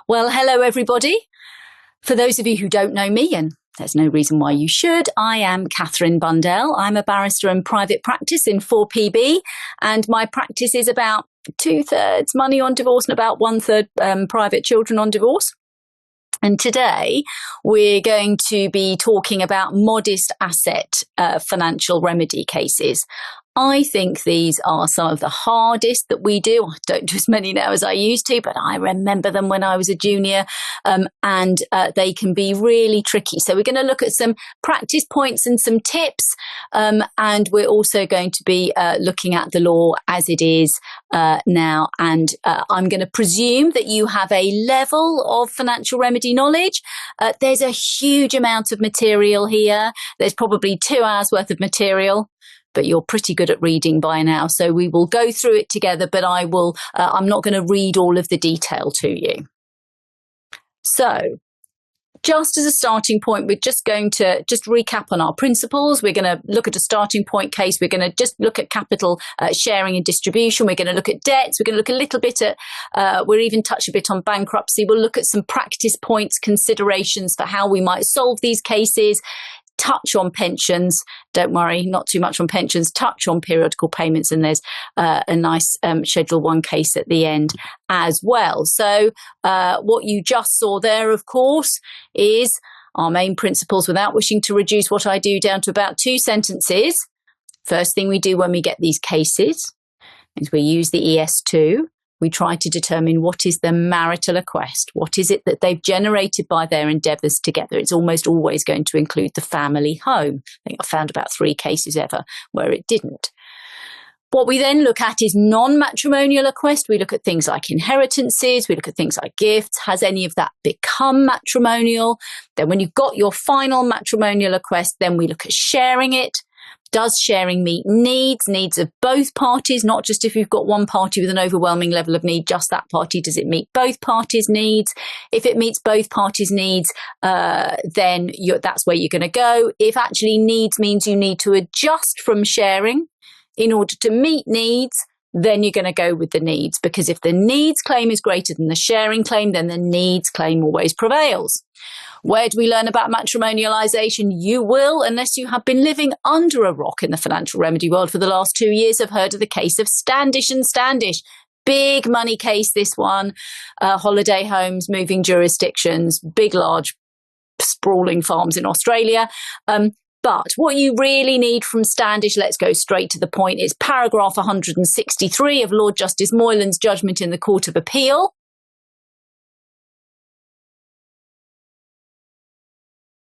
Well, hello, everybody. For those of you who don't know me, and there's no reason why you should, I am Catherine Bundell. I'm a barrister in private practice in 4PB, and my practice is about 2/3 money on divorce and about 1/3 private children on divorce. And today we're going to be talking about modest asset financial remedy cases. I think these are some of the hardest that we do. I don't do as many now as I used to, but I remember them when I was a junior, and they can be really tricky. So we're going to look at some practice points and some tips, and we're also going to be looking at the law as it is now. And I'm going to presume that you have a level of financial remedy knowledge. There's a huge amount of material here. There's probably 2 hours worth of material, but you're pretty good at reading by now. So we will go through it together, but I'm not going to read all of the detail to you. So just as a starting point, we're just going to recap on our principles. We're going to look at a starting point case. We're going to just look at capital sharing and distribution. We're going to look at debts. We're going to look a little bit at, we'll even touch a bit on bankruptcy. We'll look at some practice points, considerations for how we might solve these cases. Touch on pensions. Don't worry, not too much on pensions. Touch on periodical payments, and there's a nice Schedule 1 case at the end as well. So what you just saw there, of course, is our main principles without wishing to reduce what I do down to about 2 sentences. First thing we do when we get these cases is we use the ES2. We try to determine what is the marital request. What is it that they've generated by their endeavours together? It's almost always going to include the family home. I think I found about 3 cases ever where it didn't. What we then look at is non-matrimonial request. We look at things like inheritances. We look at things like gifts. Has any of that become matrimonial? Then when you've got your final matrimonial request, then we look at sharing it. Does sharing meet needs of both parties, not just if you've got one party with an overwhelming level of need, just that party? Does it meet both parties' needs? If it meets both parties' needs, then that's where you're going to go. If actually needs means you need to adjust from sharing in order to meet needs, then you're going to go with the needs, because if the needs claim is greater than the sharing claim, then the needs claim always prevails. Where do we learn about matrimonialisation? You will, unless you have been living under a rock in the financial remedy world for the last 2 years, have heard of the case of Standish and Standish. Big money case, this one. Holiday homes, moving jurisdictions, big, large, sprawling farms in Australia. But what you really need from Standish, let's go straight to the point, is paragraph 163 of Lord Justice Moylan's judgment in the Court of Appeal.